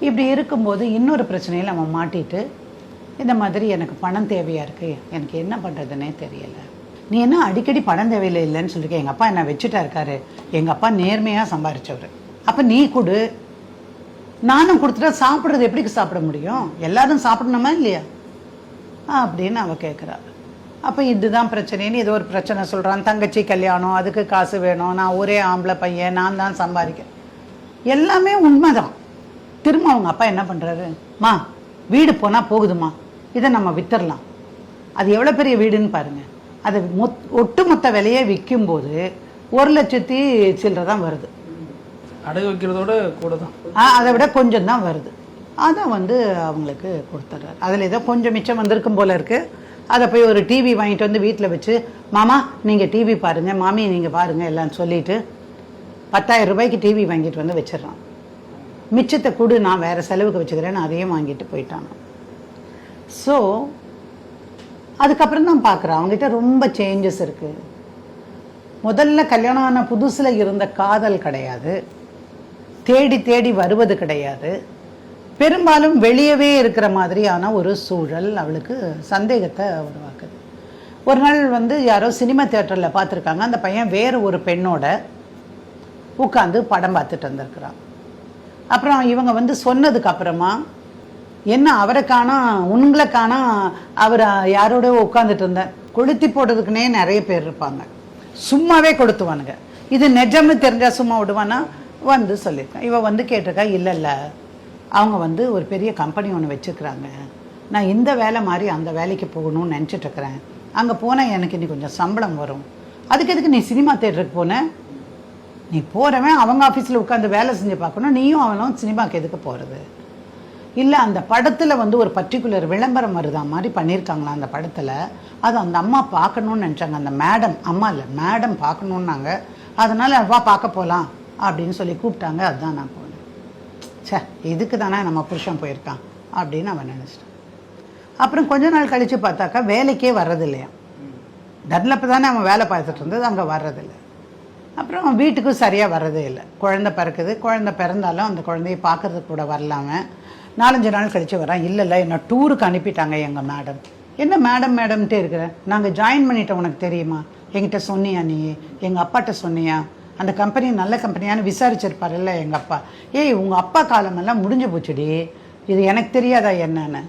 இப்படி இருக்கும்போது இன்னொரு பிரச்சனையில் அவன் மாட்டிட்டு இந்த மாதிரி எனக்கு பணம் தேவையாக இருக்குது, எனக்கு என்ன பண்ணுறதுன்னே தெரியலை. நீ என்ன அடிக்கடி பணம் தேவையில்லை இல்லைன்னு சொல்லியிருக்க, எங்கள் அப்பா என்ன வச்சுட்டா இருக்காரு, எங்கள் அப்பா நேர்மையாக சம்பாரிச்சவர், அப்போ நீ கொடு, நானும் கொடுத்துட்டா சாப்பிட்றது எப்படி சாப்பிட முடியும், எல்லாரும் சாப்பிடணுமா இல்லையா அப்படின்னு அவள் கேட்குறா. அப்போ இதுதான் பிரச்சனைன்னு ஏதோ ஒரு பிரச்சனை சொல்கிறான். தங்கச்சி கல்யாணம், அதுக்கு காசு வேணும், நான் ஒரே ஆம்பளை பையன், நான் தான் சம்பாதிக்கிறேன், எல்லாமே உண்மைதான். திரும்ப அவங்க அப்பா என்ன பண்ணுறாரு, மா வீடு போனால் போகுதுமா, இதை நம்ம வித்துடலாம். அது எவ்வளோ பெரிய வீடுன்னு பாருங்கள். அதை ஒட்டுமொத்த விலையே விற்கும்போது 1,00,000 சில்லறை தான் வருது. அடகு வைக்கிறதோட கூட தான், அதை விட கொஞ்சம் தான் வருது. அதை அவங்களுக்கு கொடுத்துட்றாரு. அதில் ஏதோ கொஞ்சம் மிச்சம் வந்திருக்கும் போல இருக்குது. அதை போய் ஒரு டிவி வாங்கிட்டு வந்து வீட்டில் வச்சு, மாமா நீங்கள் டிவி பாருங்கள், மாமி நீங்கள் பாருங்கள் எல்லாம் சொல்லிவிட்டு 10,000 ரூபாய்க்கு டிவி வாங்கிட்டு வந்து வச்சிடறான். மிச்சத்தை கொடு, நான் வேறு செலவுக்கு வச்சுக்கிறேன்னு அதையும் வாங்கிட்டு போயிட்டாங்க. ஸோ அதுக்கப்புறம் தான் பார்க்குறேன் அவங்ககிட்ட ரொம்ப சேஞ்சஸ் இருக்குது. முதல்ல கல்யாணம் ஆன புதுசில் இருந்த காதல் கிடையாது, தேடி தேடி வருவது கிடையாது, பெரும்பாலும் வெளியவே இருக்கிற மாதிரியான ஒரு சூழல் அவளுக்கு சந்தேகத்தை உருவாக்குது. ஒரு நாள் யாரோ சினிமா தியேட்டரில் பார்த்துருக்காங்க, அந்த பையன் வேறு ஒரு பெண்ணோட உட்காந்து படம் பார்த்துட்டு வந்திருக்கிறான். அப்புறம் இவங்க சொன்னதுக்கு அப்புறமா, என்ன அவரை காணா உங்களை காணா, அவர் யாரோட உட்காந்துட்டு இருந்தேன், கொளுத்தி போடுறதுக்குன்னே நிறைய பேர் இருப்பாங்க, சும்மாவே கொளுத்துவானுங்க, இது நிஜம்னு தெரிஞ்சா சும்மா விடுவானா சொல்லியிருக்கேன். இவ கேட்டிருக்கா, இல்லை அவங்க ஒரு பெரிய கம்பெனி ஒன்று வச்சுருக்குறாங்க, நான் இந்த வேலை மாதிரி அந்த வேலைக்கு போகணும்னு நினச்சிட்ருக்கிறேன், அங்கே போனால் எனக்கு இன்னைக்கு கொஞ்சம் சம்பளம் வரும், அதுக்கு எதுக்கு நீ சினிமா தேட்டருக்கு போன, நீ போகிறவன் அவங்க ஆஃபீஸில் உட்காந்து வேலை செஞ்சு பார்க்கணும், நீயும் அவனும் சினிமாவுக்கு எதுக்கு போகிறது, இல்லை அந்த படத்தில் ஒரு பர்டிகுலர் விளம்பரம் வருதா மாதிரி பண்ணியிருக்காங்களா அந்த படத்தில், அது அந்த அம்மா பார்க்கணுன்னு நினச்சாங்க, அந்த மேடம், அம்மா இல்லை மேடம் பார்க்கணுன்னாங்க, அதனால் வா பார்க்க போகலாம் அப்படின்னு சொல்லி கூப்பிட்டாங்க, அதுதான் நான் போனேன். சே இதுக்கு தானே நம்ம புருஷன் போயிருக்கான் அப்படின்னு அவன் நினச்சிட்டான். அப்புறம் கொஞ்ச நாள் கழித்து பார்த்தாக்கா வேலைக்கே வர்றதில்லையா, டன்லப்போ தானே அவன் வேலை பார்த்துட்டு இருந்தது, அங்கே வர்றதில்லை. அப்புறம் வீட்டுக்கும் சரியாக வர்றதே இல்லை, குழந்தை பிறக்குது, குழந்தை பிறந்தாலும் அந்த குழந்தைய பார்க்குறதுக்கு கூட வரலாமல் 4-5 நாள் கழித்து வரான். இல்லை என்ன டூருக்கு அனுப்பிட்டாங்க எங்கள் மேடம். என்ன மேடம் மேடம்கிட்டே இருக்கிற, நாங்கள் ஜாயின் பண்ணிட்டோம், உனக்கு தெரியுமா, என்கிட்ட சொன்னியா, நீ எங்கள் அப்பாட்ட சொன்னியா, அந்த கம்பெனி நல்ல கம்பெனியான்னு விசாரிச்சிருப்பார்ல எங்கள் அப்பா, ஏய் உங்கள் அப்பா காலமெல்லாம் முடிஞ்சு போச்சுடி, இது எனக்கு தெரியாதா என்னன்னு,